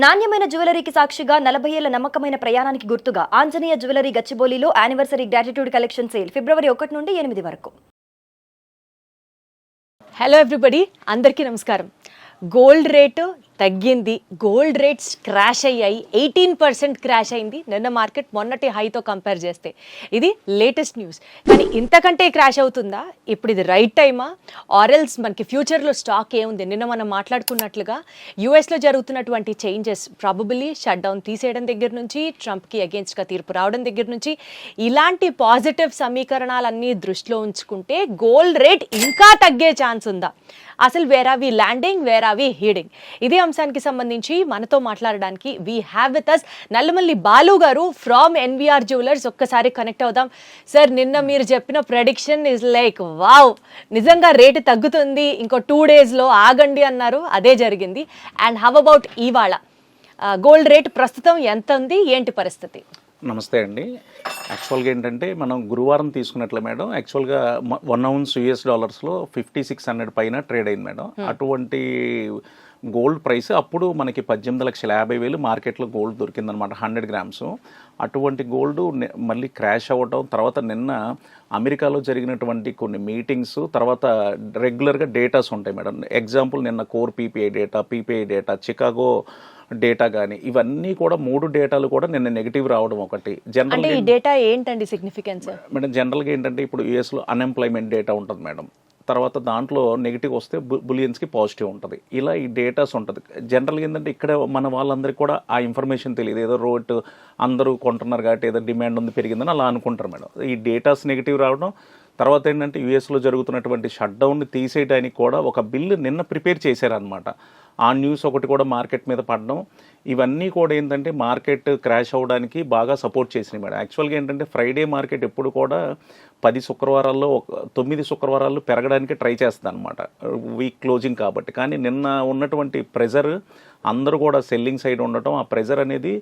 నాణ్యమైన జ్యువెలరీకి సాక్షిగా 40 ఏళ్ల నమ్మకమైన ప్రయాణానికి గుర్తుగా ఆంజనేయ జ్యువెలరీ గచ్చిబౌలిలో యానివర్సరీ గ్రాటిట్యూడ్ కలెక్షన్ సేల్ ఫిబ్రవరి 1 నుండి 8 వరకు. హలో ఎవ్రీబడి, అందరికీ నమస్కారం. గోల్డ్ రేటు తగ్గింది, గోల్డ్ రేట్స్ క్రాష్ అయ్యాయి. 18% క్రాష్ అయింది నిన్న మార్కెట్ మొన్నటి హైతో కంపేర్ చేస్తే. ఇది లేటెస్ట్ న్యూస్. కానీ ఇంతకంటే క్రాష్ అవుతుందా? ఇప్పుడు ఇది రైట్ టైమా ఆరెల్స్ మనకి ఫ్యూచర్లో స్టాక్ ఏముంది? నిన్న మనం మాట్లాడుకున్నట్లుగా యూఎస్లో జరుగుతున్నటువంటి చేంజెస్, ప్రాబబిలీ షట్ డౌన్ తీసేయడం దగ్గర నుంచి, ట్రంప్కి అగేన్స్ట్గా తీర్పు రావడం దగ్గర నుంచి, ఇలాంటి పాజిటివ్ సమీకరణాలన్నీ దృష్టిలో ఉంచుకుంటే గోల్డ్ రేట్ ఇంకా తగ్గే ఛాన్స్ ఉందా? అసలు where are we landing, where are we heading? ఇదే అంశానికి సంబంధించి మనతో మాట్లాడడానికి we have with us Nallamalli Balu garu from NVR jewellers. ఒక్కసారి కనెక్ట్ అవుదాం. సార్, నిన్న మీరు చెప్పిన ప్రెడిక్షన్ ఇస్ లైక్ వావ్, నిజంగా రేటు తగ్గుతుంది, ఇంకో 2 డేస్లో ఆగండి అన్నారు, అదే జరిగింది. అండ్ హౌ అబౌట్ ఇవాళ గోల్డ్ రేట్ ప్రస్తుతం ఎంత ఉంది, ఏంటి పరిస్థితి? నమస్తే అండి. యాక్చువల్గా ఏంటంటే మనం గురువారం తీసుకున్నట్లే మేడం, యాక్చువల్గా 1 ounce US$లో 5600 పైన ట్రేడ్ అయింది మేడం. అటువంటి గోల్డ్ ప్రైస్ అప్పుడు మనకి 18,50,000 మార్కెట్లో గోల్డ్ దొరికిందనమాట, 100 grams. అటువంటి గోల్డ్ మళ్ళీ క్రాష్ అవ్వటం, తర్వాత నిన్న అమెరికాలో జరిగినటువంటి కొన్ని మీటింగ్స్, తర్వాత రెగ్యులర్గా డేటాస్ ఉంటాయి మేడం. ఎగ్జాంపుల్ నిన్న core PPI data, Chicago data కానీ, ఇవన్నీ కూడా 3 డేటాలు కూడా నిన్న నెగిటివ్ రావడం ఒకటి. జనరల్ ఈ డేటా ఏంటండి సిగ్నిఫికెన్స్? మేడం జనరల్గా ఏంటంటే ఇప్పుడు యూఎస్లో అన్ఎంప్లాయ్మెంట్ డేటా ఉంటుంది మేడం, తర్వాత దాంట్లో నెగిటివ్ వస్తే బులియన్స్కి పాజిటివ్ ఉంటుంది. ఇలా ఈ డేటాస్ ఉంటుంది. జనరల్గా ఏంటంటే ఇక్కడ మన వాళ్ళందరికీ కూడా ఆ ఇన్ఫర్మేషన్ తెలియదు, ఏదో రోడ్ అందరూ కొంటున్నారు కాబట్టి ఏదో డిమాండ్ ఉంది పెరిగిందని అలా అనుకుంటారు మేడం. ఈ డేటాస్ నెగిటివ్ రావడం, తర్వాత ఏంటంటే యూఎస్లో జరుగుతున్నటువంటి షట్ డౌన్ని తీసేయడానికి కూడా ఒక బిల్లు నిన్న ప్రిపేర్ చేశారనమాట. ఆ న్యూస్ ఒకటి కూడా మార్కెట్ మీద పడడం, ఇవన్నీ కూడా ఏంటంటే మార్కెట్ క్రాష్ అవ్వడానికి బాగా సపోర్ట్ చేసినాయి మేడం. యాక్చువల్గా ఏంటంటే ఫ్రైడే మార్కెట్ ఎప్పుడు కూడా 10 శుక్రవారాల్లో 9 శుక్రవారాలు పెరగడానికి ట్రై చేస్తుంది అనమాట, వీక్ క్లోజింగ్ కాబట్టి. కానీ నిన్న ఉన్నటువంటి ప్రెజర్, అందరూ కూడా సెల్లింగ్ సైడ్ ఉండటం, ఆ ప్రెజర్ అనేది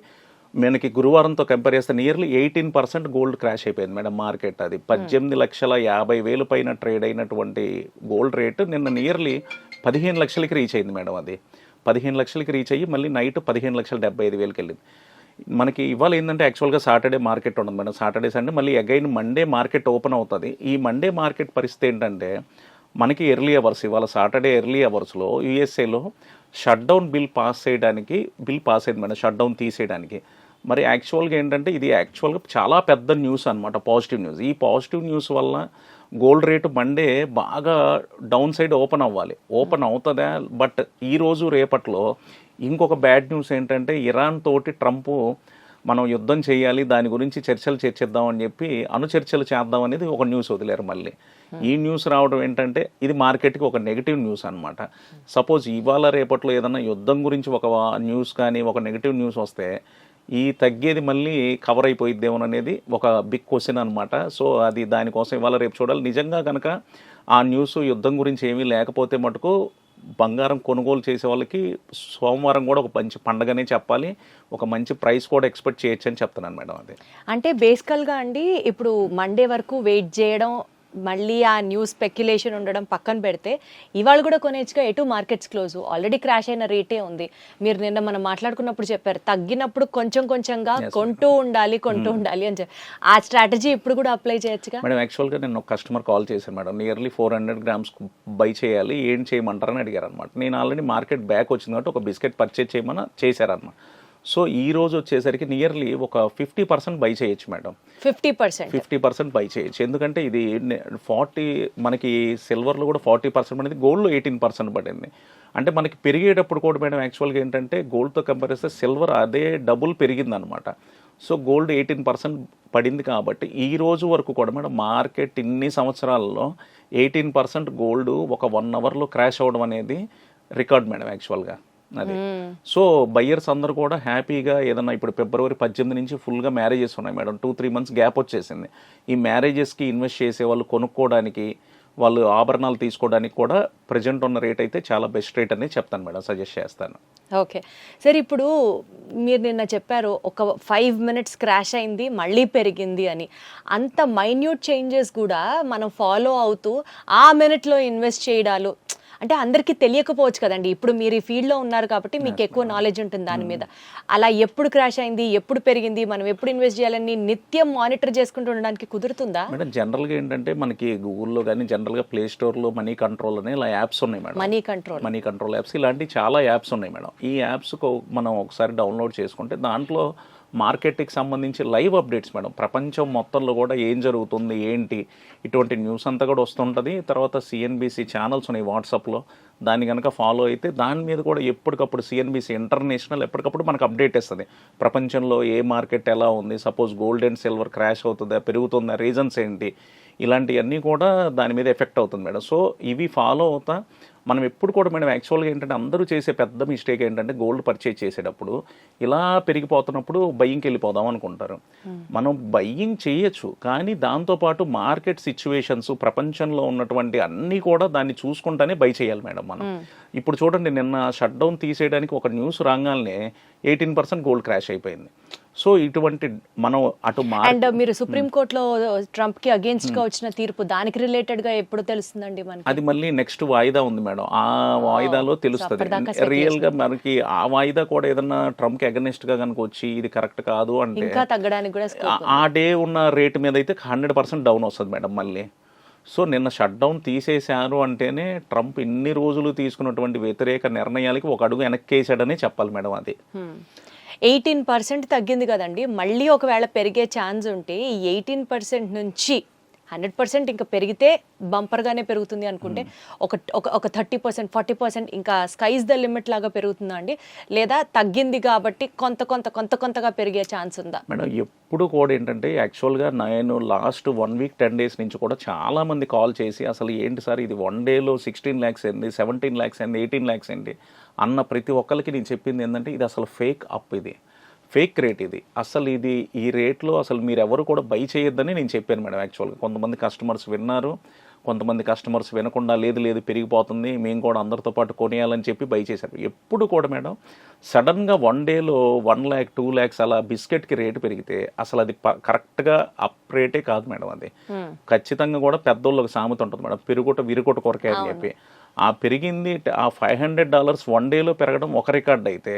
మనకి గురువారంతో కంపేర్ చేస్తే నియర్లీ 18% గోల్డ్ క్రాష్ అయిపోయింది మేడం మార్కెట్. అది 18,50,000 పైన ట్రేడ్ అయినటువంటి గోల్డ్ రేటు నిన్న నియర్లీ 15 లక్షలకి రీచ్ అయింది మేడం. అది 15 లక్షలకి రీచ్ అయ్యి మళ్ళీ నైట్ 15,75,000కి వెళ్ళింది. మనకి ఇవాళ ఏంటంటే యాక్చువల్గా సాటర్డే మార్కెట్ ఉండదు మేడం. సాటర్డే సండే మళ్ళీ అగైన్ మండే మార్కెట్ ఓపెన్ అవుతుంది. ఈ మండే మార్కెట్ పరిస్థితి ఏంటంటే మనకి ఎర్లీ అవర్స్, ఇవాళ సాటర్డే ఎర్లీ అవర్స్లో యూఎస్ఏలో షట్ డౌన్ బిల్ పాస్ అయింది మేడం, షట్ డౌన్ తీసేయడానికి. మరి యాక్చువల్గా ఏంటంటే ఇది యాక్చువల్గా చాలా పెద్ద న్యూస్ అనమాట, పాజిటివ్ న్యూస్. ఈ పాజిటివ్ న్యూస్ వల్ల గోల్డ్ రేటు మండే బాగా డౌన్ సైడ్ ఓపెన్ అవ్వాలి, ఓపెన్ అవుతుందా? బట్ ఈరోజు రేపట్లో ఇంకొక బ్యాడ్ న్యూస్ ఏంటంటే ఇరాన్ తోటి ట్రంప్ మనం యుద్ధం చేయాలి, దాని గురించి చర్చలు చర్చిద్దాం అని చెప్పి చర్చలు చేద్దాం అనేది ఒక న్యూస్ వదిలేరు మళ్ళీ. ఈ న్యూస్ రావడం ఏంటంటే ఇది మార్కెట్కి ఒక నెగిటివ్ న్యూస్ అనమాట. సపోజ్ ఇవాళ రేపట్లో ఏదన్నా యుద్ధం గురించి ఒక న్యూస్ కానీ ఒక నెగిటివ్ న్యూస్ వస్తే ఈ తగ్గేది మళ్ళీ కవర్ అయిపోయిద్దేమో అనేది ఒక బిగ్ క్వశ్చన్ అనమాట. సో అది దానికోసం ఇవాళ రేపు చూడాలి. నిజంగా కనుక ఆ న్యూస్ యుద్ధం గురించి ఏమీ లేకపోతే మటుకు బంగారం కొనుగోలు చేసే వాళ్ళకి సోమవారం కూడా ఒక మంచి పండగనే చెప్పాలి, ఒక మంచి ప్రైస్ కూడా ఎక్స్పెక్ట్ చేయొచ్చు అని చెప్తున్నాను మేడం. అది అంటే బేసికల్గా అండి, ఇప్పుడు మండే వరకు వెయిట్ చేయడం, మళ్ళీ ఆ న్యూస్ స్పెక్యులేషన్ ఉండడం పక్కన పెడితే ఇవాళ కూడా కొనేచ్చుగా ఎటు మార్కెట్స్ క్లోజ్, ఆల్రెడీ క్రాష్ అయిన రేటే ఉంది. మీరు నిన్న మనం మాట్లాడుకున్నప్పుడు చెప్పారు తగ్గినప్పుడు కొంచెం కొంచెంగా కొంటూ ఉండాలి అని చెప్పి, ఆ స్ట్రాటజీ ఇప్పుడు కూడా అప్లై చేయొచ్చుగా మేడం. యాక్చువల్గా నేను ఒక కస్టమర్ కాల్ చేశాను మేడం, నియర్లీ 400 grams బై చేయాలి, ఏం చేయమంటారని అడిగారు అనమాట. నేను ఆల్రెడీ మార్కెట్ బ్యాక్ వచ్చింది కాబట్టి ఒక బిస్కెట్ పర్చేజ్ చేయమని చేశారనమాట. సో ఈ రోజు వచ్చేసరికి నియర్లీ ఒక 50% బై చేయొచ్చు మేడం. 50% బై చేయొచ్చు. ఎందుకంటే ఇది 40, మనకి సిల్వర్లో కూడా 40% పడింది, గోల్డ్లో 18% పడింది. అంటే మనకి పెరిగేటప్పుడు కూడా మేడం యాక్చువల్గా ఏంటంటే గోల్డ్తో కంపేర్ చేస్తే సిల్వర్ అదే డబుల్ పెరిగింది అనమాట. సో గోల్డ్ 18% పడింది కాబట్టి ఈ రోజు వరకు కూడా మేడం మార్కెట్ ఇన్ని సంవత్సరాల్లో 18% గోల్డ్ ఒక 1 అవర్లో క్రాష్ అవ్వడం అనేది రికార్డ్ మేడం యాక్చువల్గా. అది సో బయ్యర్స్ అందరూ కూడా హ్యాపీగా ఏదన్నా, ఇప్పుడు ఫిబ్రవరి 18 నుంచి ఫుల్గా మ్యారేజెస్ ఉన్నాయి మేడం, 2-3 months గ్యాప్ వచ్చేసింది. ఈ మ్యారేజెస్కి ఇన్వెస్ట్ చేసే వాళ్ళు, కొనుక్కోవడానికి, వాళ్ళు ఆభరణాలు తీసుకోవడానికి కూడా ప్రజెంట్ ఉన్న రేట్ అయితే చాలా బెస్ట్ రేట్ అనేది చెప్తాను మేడం, సజెస్ట్ చేస్తాను. ఓకే సార్, ఇప్పుడు మీరు నిన్న చెప్పారు ఒక 5 minutes క్రాష్ అయింది మళ్ళీ పెరిగింది అని. అంత మైన్యూట్ చేంజెస్ కూడా మనం ఫాలో అవుతూ ఆ మినిట్లో ఇన్వెస్ట్ చేయడాలు, అంటే అందరికీ తెలియకపోవచ్చు కదండి, ఇప్పుడు మీరు ఈ ఫీల్డ్లో ఉన్నారు కాబట్టి మీకు ఎక్కువ నాలెడ్జ్ ఉంటుంది దాని మీద. అలా ఎప్పుడు క్రాష్ అయింది, ఎప్పుడు పెరిగింది, మనం ఎప్పుడు ఇన్వెస్ట్ చేయాలని నిత్యం మానిటర్ చేసుకుంటూ ఉండడానికి కుదురుతుందా? మేడం జనరల్గా ఏంటంటే మనకి గూగుల్లో కానీ జనరల్గా ప్లే స్టోర్లో మనీ కంట్రోల్ అనే ఇలా యాప్స్ ఉన్నాయి మేడం. మనీ కంట్రోల్ యాప్స్ ఇలాంటి చాలా యాప్స్ ఉన్నాయి మేడం. ఈ యాప్స్ మనం ఒకసారి డౌన్లోడ్ చేసుకుంటే దాంట్లో మార్కెట్కి సంబంధించి లైవ్ అప్డేట్స్ మేడం, ప్రపంచం మొత్తంలో కూడా ఏం జరుగుతుంది ఏంటి ఇటువంటి న్యూస్ అంతా కూడా వస్తుంటుంది. తర్వాత సిఎన్బిసి ఛానల్స్ ఉన్నాయి వాట్సాప్లో, దాన్ని కనుక ఫాలో అయితే దాని మీద కూడా ఎప్పటికప్పుడు సిఎన్బిసి ఇంటర్నేషనల్ ఎప్పటికప్పుడు మనకు అప్డేట్ ఇస్తుంది. ప్రపంచంలో ఏ మార్కెట్ ఎలా ఉంది, suppose gold and silver crash అవుతుందా పెరుగుతుందా, రీజన్స్ ఏంటి, ఇలాంటివన్నీ కూడా దాని మీద ఎఫెక్ట్ అవుతుంది మేడం. సో ఇవి ఫాలో అవుతా మనం ఎప్పుడు కూడా మేడం యాక్చువల్గా ఏంటంటే అందరూ చేసే పెద్ద మిస్టేక్ ఏంటంటే గోల్డ్ పర్చేజ్ చేసేటప్పుడు ఇలా పెరిగిపోతున్నప్పుడు బయ్యింగ్కి వెళ్ళిపోదాం అనుకుంటారు. మనం బయ్యింగ్ చేయొచ్చు, కానీ దాంతోపాటు మార్కెట్ సిచ్యువేషన్స్ ప్రపంచంలో ఉన్నటువంటి అన్నీ కూడా దాన్ని చూసుకుంటానే బై చేయాలి మేడం మనం. ఇప్పుడు చూడండి, నిన్న షట్ డౌన్ తీసేయడానికి ఒక న్యూస్ రాగానే 18% గోల్డ్ క్రాష్ అయిపోయింది. సో ఇటువంటి మనం అటు అండ్ మీరు సుప్రీంకోర్టులో ట్రంప్ కి అగేన్స్ట్ గా వచ్చిన తీర్పు దానికి రిలేటెడ్ గా ఎప్పుడు తెలుస్తుందండి మనకి? అది మళ్ళీ నెక్స్ట్ వాయిదా ఉంది మేడం, ఆ వాయిదాలో తెలుస్తుంది రియల్ గా మనకి. ఆ వాయిదా కూడా ఏదన్నా ట్రంప్ కి అగెనిస్ట్ గా కనుక వచ్చి ఇది కరెక్ట్ కాదు అంటే ఇంకా తగ్గడానికి కూడా ఆ డే ఉన్న రేట్ మీద అయితే 100% డౌన్ వస్తుంది మేడం మళ్ళీ. సో నిన్న షట్ డౌన్ తీసేశారు అంటేనే ట్రంప్ ఇన్ని రోజులు తీసుకున్నటువంటి వ్యతిరేక నిర్ణయాలకి ఒక అడుగు వెనక్కేసాడని చెప్పాలి మేడం. అది 18% తగ్గింది కదండి, మళ్ళీ ఒకవేళ పెరిగే ఛాన్స్ ఉంటే ఈ 18% నుంచి 100% ఇంకా పెరిగితే బంపర్గానే పెరుగుతుంది అనుకుంటే ఒక 30%, 40% ఇంకా స్కైస్ ద లిమిట్ లాగా పెరుగుతుందా అండి, లేదా తగ్గింది కాబట్టి కొంతగా పెరిగే ఛాన్స్ ఉందా? మేడం ఎప్పుడు కూడా ఏంటంటే యాక్చువల్గా నేను లాస్ట్ 1 వీక్ 10 డేస్ నుంచి కూడా చాలా మంది కాల్ చేసి అసలు ఏంటి సార్ ఇది 1 డేలో 16 lakhs అయింది, 17 lakhs అయింది, 18 lakhs అయింది అన్న ప్రతి ఒక్కరికి నేను చెప్పింది ఏంటంటే ఇది అసలు ఫేక్ అప్, ఇది ఫేక్ రేట్, ఇది అసలు ఇది ఈ రేట్లో అసలు మీరు ఎవరు కూడా బై చేయొద్దని నేను చెప్పాను మేడం. యాక్చువల్గా కొంతమంది కస్టమర్స్ విన్నారు, కొంతమంది కస్టమర్స్ వినకుండా లేదు పెరిగిపోతుంది మేము కూడా అందరితో పాటు కొనేయాలని చెప్పి బై చేశారు. ఎప్పుడు కూడా మేడం సడన్గా 1 డేలో 1 lakh 2 lakhs అలా బిస్కెట్కి రేటు పెరిగితే అసలు అది కరెక్ట్గా అప్ రేటే కాదు మేడం. అది ఖచ్చితంగా కూడా పెద్దోళ్ళకి సామెత ఉంటుంది మేడం, విరుగుట కొరకే అని చెప్పి. ఆ పెరిగింది ఆ $500 1 డేలో పెరగడం ఒక రికార్డ్ అయితే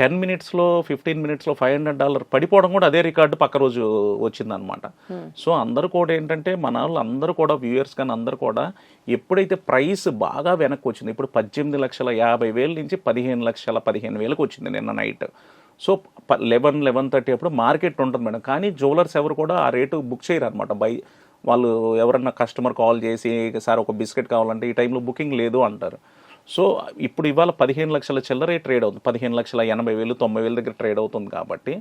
10 minutesలో 15 minutesలో $500 పడిపోవడం కూడా అదే రికార్డు పక్క రోజు వచ్చిందనమాట. సో అందరూ కూడా ఏంటంటే మన వాళ్ళు అందరూ కూడా వ్యూయర్స్ కానీ అందరూ కూడా ఎప్పుడైతే ప్రైస్ బాగా వెనక్కి వచ్చింది, ఇప్పుడు 18,50,000 నుంచి 15,15,000 వచ్చింది నిన్న నైట్. సో 11-11:30 అప్పుడు మార్కెట్ ఉంటుంది మేడం, కానీ జ్యువెలర్స్ ఎవరు కూడా ఆ రేటు బుక్ చేయరు అనమాట. వాళ్ళు ఎవరన్నా కస్టమర్ కాల్ చేసి సార్ ఒక బిస్కెట్ కావాలంటే ఈ టైంలో బుకింగ్ లేదు అంటారు. సో ఇప్పుడు ఇవాళ 15 లక్షల చిల్లరే ట్రేడ్ అవుతుంది, 15,80,000 90,000 దగ్గర ట్రేడ్ అవుతుంది కాబట్టి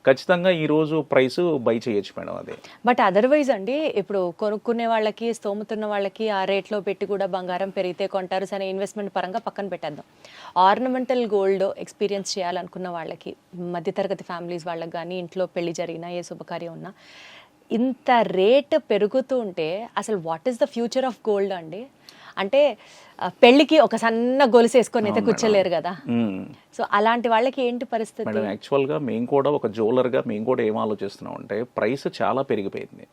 ఖచ్చితంగా ఈరోజు ప్రైస్ బై చేయొచ్చు మేడం. అది బట్ అదర్వైజ్ అండి, ఇప్పుడు కొనుక్కునే వాళ్ళకి స్తోమతున్న వాళ్ళకి ఆ రేట్లో పెట్టి కూడా బంగారం పెరిగితే కొంటారు, సరే ఇన్వెస్ట్మెంట్ పరంగా పక్కన పెట్టేద్దాం. ఆర్నమెంటల్ గోల్డ్ ఎక్స్పీరియన్స్ చేయాలనుకున్న వాళ్ళకి, మధ్యతరగతి ఫ్యామిలీస్ వాళ్ళకి కానీ ఇంట్లో పెళ్లి జరిగినా ఏ శుభకార్యం ఉన్నా ఇంత రేట్ పెరుగుతూ ఉంటే అసలు what is the future of gold అండి? అంటే పెళ్లికి ఒక సన్న గొలుసు వేసుకొని అయితే కూర్చోలేరు కదా, సో అలాంటి వాళ్ళకి ఏంటి పరిస్థితి? మేడం యాక్చువల్గా మేము కూడా ఒక జ్యువెలర్గా మేము కూడా ఏం ఆలోచిస్తున్నాం అంటే ప్రైస్ చాలా పెరిగిపోయింది.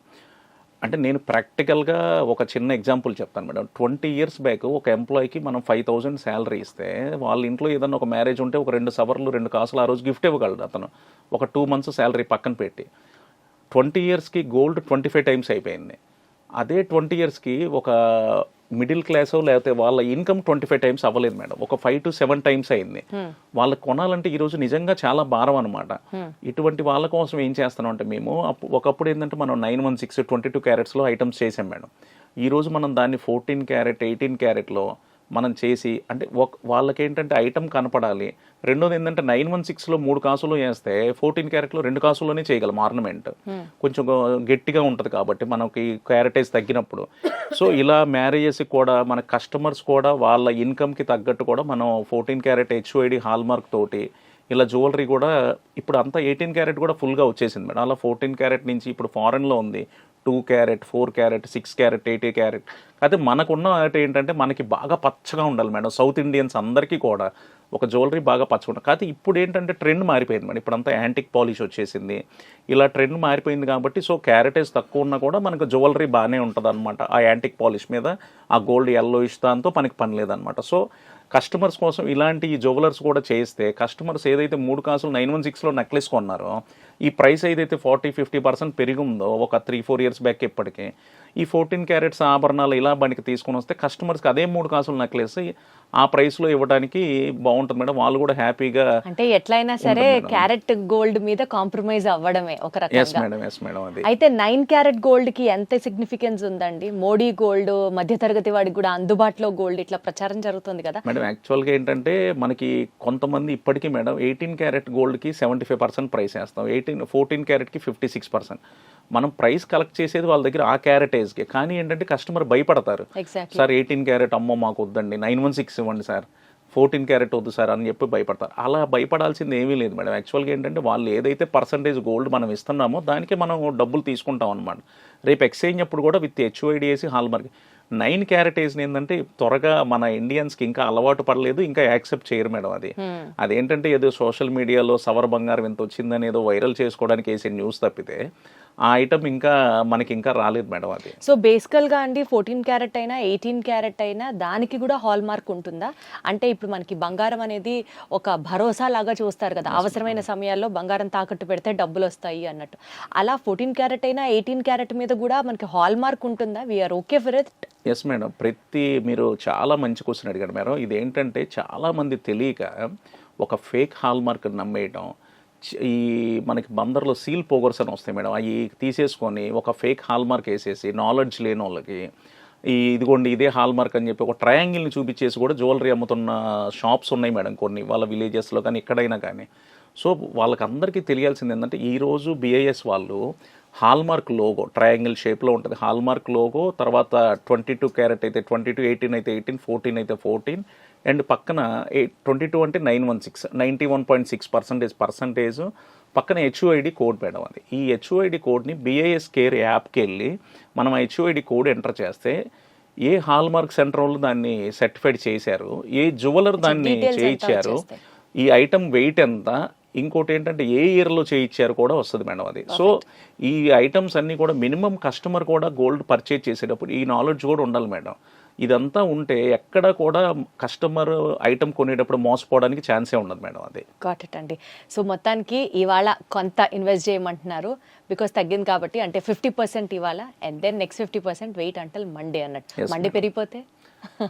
అంటే నేను ప్రాక్టికల్గా ఒక చిన్న ఎగ్జాంపుల్ చెప్తాను మేడం. 20 years బ్యాక్ ఒక ఎంప్లాయీకి మనం 5,000 శాలరీ ఇస్తే వాళ్ళ ఇంట్లో ఏదన్నా ఒక మ్యారేజ్ ఉంటే ఒక 2 సవర్లు 2 కాసులు ఆ రోజు గిఫ్ట్ ఇవ్వగలడు అతను, ఒక 2 months శాలరీ పక్కన పెట్టి. 20 yearsకి గోల్డ్ 25 times అయిపోయింది. అదే 20 yearsకి ఒక మిడిల్ క్లాస్ లేకపోతే వాళ్ళ ఇన్కమ్ 25 times అవ్వలేదు మేడం, ఒక 5 to 7 times అయింది. వాళ్ళకి కొనాలంటే ఈరోజు నిజంగా చాలా భారం అనమాట. ఇటువంటి వాళ్ళ కోసం ఏం చేస్తున్నాం అంటే మేము ఒకప్పుడు ఏంటంటే మనం 916 22 carats ఐటమ్స్ చేసాం మేడం. ఈరోజు మనం దాన్ని 14 carat 18 caratలో మనం చేసి, అంటే వాళ్ళకి ఏంటంటే ఐటమ్ కనపడాలి. రెండోది ఏంటంటే 916లో 3 కాసులు వేస్తే 14 caratలో 2 కాసుల్లోనే చేయగలం ఆర్నమెంట్. కొంచెం గట్టిగా ఉంటుంది కాబట్టి మనకి క్యారెటైజ్ తగ్గినప్పుడు. సో ఇలా మ్యారేజెస్కి కూడా మన కస్టమర్స్ కూడా వాళ్ళ ఇన్కమ్కి తగ్గట్టు కూడా మనం 14 carat HUID హాల్మార్క్ తోటి ఇలా జ్యువెలరీ కూడా ఇప్పుడు అంతా 18 carat కూడా ఫుల్గా వచ్చేసింది మేడం. అలా 14 carat నుంచి ఇప్పుడు ఫారెన్లో ఉంది 2 క్యారెట్ 4 క్యారెట్ 6 క్యారెట్ 8 క్యారెట్. అయితే మనకున్న ఏంటంటే మనకి బాగా పచ్చగా ఉండాలి మేడం. సౌత్ ఇండియన్స్ అందరికీ కూడా ఒక జ్యువెలరీ బాగా పచ్చగా ఉంటుంది. కాకపోతే ఇప్పుడు ఏంటంటే ట్రెండ్ మారిపోయింది మేడం. ఇప్పుడంతా యాంటిక్ పాలిష్ వచ్చేసింది. ఇలా ట్రెండ్ మారిపోయింది కాబట్టి సో క్యారెటేజ్ తక్కువ ఉన్నా కూడా మనకు జ్యువెలరీ బాగానే ఉంటుంది అనమాట. ఆ యాంటిక్ పాలిష్ మీద ఆ గోల్డ్ ఎల్లోయిష్ దాంతో మనకి పని లేదనమాట. సో కస్టమర్స్ కోసం ఇలాంటి జ్యువెలర్స్ కూడా చేస్తే కస్టమర్స్ ఏదైతే 3 కాసులు 916లో నెక్లెస్ కొన్నారో ఈ ప్రైస్ ఏదైతే 40-50% పెరిగిందో ఒక 3-4 ఇయర్స్ బ్యాక్ ఇప్పటికి ఈ 14 క్యారెట్స్ ఆభరణాలు ఇలా మనకి తీసుకొని వస్తే కస్టమర్స్కి అదే 3 కాసులు నెక్లెస్ ఆ ప్రైస్లో ఇవ్వడానికి బాగుంటుంది మేడం. వాళ్ళు కూడా హ్యాపీగా అంటే ఎట్లయినా సరే క్యారెట్ గోల్డ్ మీద కాంప్రమైజ్ అవ్వడమే ఒక ఎస్ రకంగా. మేడం అది. అయితే 9 క్యారెట్ గోల్డ్ కి ఎంత సిగ్నిఫికెన్స్ ఉందండి? మోడీ గోల్డ్, మధ్యతరగతి వాడికి కూడా అందుబాటులో గోల్డ్ ఇట్లా ప్రచారం జరుగుతుంది కదా మేడం. యాక్చువల్గా ఏంటంటే మనకి కొంతమంది ఇప్పటికీ మేడం 18 క్యారెట్ గోల్డ్కి 75% ప్రైస్ వేస్తాం, 14 క్యారెట్కి 56%. మనం ప్రైస్ కలెక్ట్ చేసేది వాళ్ళ దగ్గర ఆ క్యారెటేజ్కి. కానీ ఏంటంటే కస్టమర్ భయపడతారు. ఎగ్జాక్ట్లీ. సార్ 18 క్యారెట్ అమ్మో మాకు వద్దండి, 916 ఇవ్వండి సార్, 14 క్యారెట్ వద్దు సార్ అని చెప్పి భయపడతారు. అలా భయపడాల్సింది ఏమీ లేదు మేడం. యాక్చువల్గా ఏంటంటే వాళ్ళు ఏదైతే పర్సంటేజ్ గోల్డ్ మనం ఇస్తున్నామో దానికి మనం డబ్బులు తీసుకుంటాం అనమాట. రేపు ఎక్స్చేంజ్ అప్పుడు కూడా విత్ హెచ్ఓఐడి వేసి హాల్ మార్క్ 9 క్యారెటేజ్ ఏంటంటే త్వరగా మన ఇండియన్స్కి ఇంకా అలవాటు పడలేదు, ఇంకా యాక్సెప్ట్ చేయరు మేడం. అది అదేంటంటే ఏదో సోషల్ మీడియాలో సవర్ బంగారం ఎంత వచ్చిందని ఏదో వైరల్ చేసుకోవడానికి వేసే న్యూస్ తప్పితే ఆ ఐటమ్ ఇంకా మనకి ఇంకా రాలేదు మేడం. అది సో బేసికల్గా అండి 14 క్యారెట్ అయినా 18 క్యారెట్ అయినా దానికి కూడా హాల్ మార్క్ ఉంటుందా? అంటే ఇప్పుడు మనకి బంగారం అనేది ఒక భరోసా లాగా చూస్తారు కదా, అవసరమైన సమయాల్లో బంగారం తాకట్టు పెడితే డబ్బులు వస్తాయి అన్నట్టు. అలా 14 క్యారెట్ అయినా 18 క్యారెట్ మీద కూడా మనకి హాల్ మార్క్ ఉంటుందా? We're okay for it? Yes madam. మీరు చాలా మంచి క్వశ్చన్ అడిగారు మేడం. ఇదేంటంటే చాలామంది తెలియక ఒక ఫేక్ హాల్ మార్క్ నమ్మేయటం, ఈ మనకి బందర్లో సీల్ పోగర్స్ అని వస్తాయి మేడం, అవి తీసేసుకొని ఒక ఫేక్ హాల్ మార్క్ వేసేసి నాలెడ్జ్ లేని వాళ్ళకి ఇదిగోండి ఇదే హాల్ మార్క్ అని చెప్పి ఒక ట్రయాంగిల్ని చూపించేసి కూడా జ్యువెలరీ అమ్ముతున్న షాప్స్ ఉన్నాయి మేడం కొన్ని వాళ్ళ విలేజెస్లో కానీ ఎక్కడైనా కానీ. సో వాళ్ళకందరికీ తెలియాల్సింది ఏంటంటే ఈరోజు బిఐఎస్ వాళ్ళు హాల్మార్క్ లోగో ట్రయాంగిల్ షేప్లో ఉంటుంది. హాల్మార్క్ లోగో తర్వాత 22 క్యారెట్ అయితే 22, 18 అయితే 18, 14 అయితే 14 అండ్ పక్కన 22 అంటే 916 91.6% పక్కన హెచ్ఓఐడి కోడ్ మేడం. అది ఈ హెచ్ఓఐడి కోడ్ని బిఐఎస్ కేర్ యాప్కి వెళ్ళి మనం హెచ్ఓఐడి కోడ్ ఎంటర్ చేస్తే ఏ హాల్మార్క్ సెంటర్ వాళ్ళు దాన్ని సర్టిఫైడ్ చేశారు, ఏ జ్యువెలర్ దాన్ని చేయించారు, ఈ ఐటమ్ వెయిట్ ఎంత, ఇంకోటి ఏంటంటే ఏ ఇయర్లో చేయించారు కూడా వస్తుంది మేడం. అది సో ఈ ఐటమ్స్ అన్నీ కూడా మినిమం కస్టమర్ కూడా గోల్డ్ పర్చేజ్ చేసేటప్పుడు ఈ నాలెడ్జ్ కూడా ఉండాలి మేడం. ఇదంతా ఉంటే ఎక్కడ కూడా కస్టమర్ ఐటమ్ కొనేటప్పుడు మోసపోవడానికి ఛాన్సే ఉండదు మేడం. అది గాట్ ఇట్ అండి. సో మొత్తానికి ఇవాళ కొంత ఇన్వెస్ట్ చేయమంటున్నారు బికాస్ తగ్గింది కాబట్టి, అంటే 50% ఇవాళ and then next 50% wait until Monday అన్నట్టు. మండే పెరిగిపోతే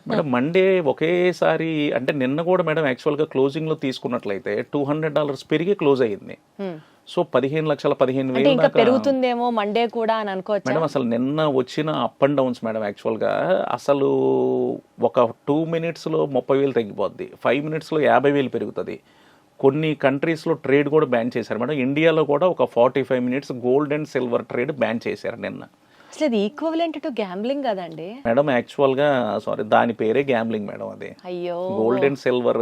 మేడం మండే ఒకేసారి అంటే నిన్న కూడా మేడం యాక్చువల్గా క్లోజింగ్లో తీసుకున్నట్లయితే $200 పెరిగి క్లోజ్ అయ్యింది. సో 15,15,000 ఇంకా పెరుగుతుందేమో మండే కూడా అని అనుకోవచ్చు మేడం. అసలు నిన్న వచ్చిన అప్ అండ్ డౌన్స్ మేడం యాక్చువల్గా అసలు ఒక 2 మినిట్స్లో 30,000 తగ్గిపోద్ది, 5 మినిట్స్లో 50,000 పెరుగుతుంది. కొన్ని కంట్రీస్లో ట్రేడ్ కూడా బ్యాన్ చేశారు మేడం. ఇండియాలో కూడా ఒక 45 minutes gold and silver trade ban చేశారు నిన్న. అసలు అది ఈక్వలెంట్ టు గ్యాంబ్లింగ్ కదండి మేడం. యాక్చువల్గా దాని పేరే గ్యాంబ్లింగ్ మేడం. అది అయ్యో gold and silver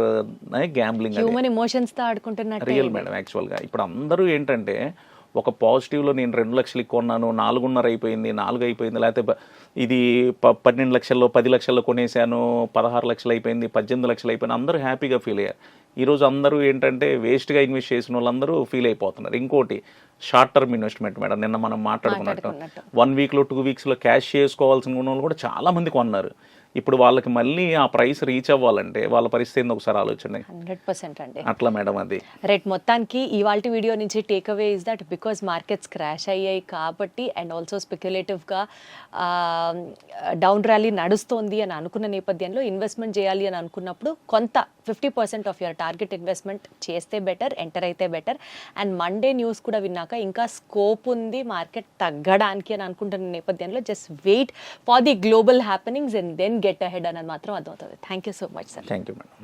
gambling, human emotions తో ఆడుకుంటున్నట్టు రియల్ మేడం. యాక్చువల్గా ఇప్పుడు అందరూ ఏంటంటే ఒక పాజిటివ్లో నేను 2 లక్షలకి కొన్నాను, 4.5 అయిపోయింది, 4 అయిపోయింది, లేకపోతే ఇది 12 లక్షల్లో 10 లక్షల్లో కొనేసాను, 16 లక్షలు అయిపోయింది, 18 లక్షలు అయిపోయింది, అందరూ హ్యాపీగా ఫీల్ అయ్యారు. ఈరోజు అందరూ ఏంటంటే వేస్ట్గా ఇన్వెస్ట్ చేసిన వాళ్ళందరూ ఫీల్ అయిపోతున్నారు. ఇంకోటి షార్ట్ టర్మ్ ఇన్వెస్ట్మెంట్ మేడం. నిన్న మనం మాట్లాడుకున్నట్టు 1 వీక్లో 2 వీక్స్లో క్యాష్ చేసుకోవాల్సిన వాళ్ళు కూడా చాలా మంది కొన్నారు. ఇప్పుడు వాళ్ళకి మళ్ళీ ఆ ప్రైస్ రీచ్ అవ్వాలంటే వాళ్ళ పరిస్థితి ఏందో ఒకసారి ఆలోచన. 100% అండి అట్లా మేడం. అది రైట్. మొత్తానికి ఇవాల్టి వీడియో నుంచి take away is that because markets crash అయ్యాయి కాబట్టి అండ్ ఆల్సో స్పెక్యులేటివ్గా డౌన్ ర్యాలీ నడుస్తోంది అని అనుకున్న నేపథ్యంలో ఇన్వెస్ట్మెంట్ చేయాలి అని అనుకున్నప్పుడు కొంత 50% ఆఫ్ యువర్ టార్గెట్ ఇన్వెస్ట్మెంట్ చేస్తే బెటర్, ఎంటర్ అయితే బెటర్. అండ్ మండే న్యూస్ కూడా విన్నాక ఇంకా స్కోప్ ఉంది మార్కెట్ తగ్గడానికి అని అనుకుంటున్న నేపథ్యంలో just wait for the global happenings and then get ahead అనేది మాత్రం అర్థమవుతుంది. Thank you so much sir. Thank you madam.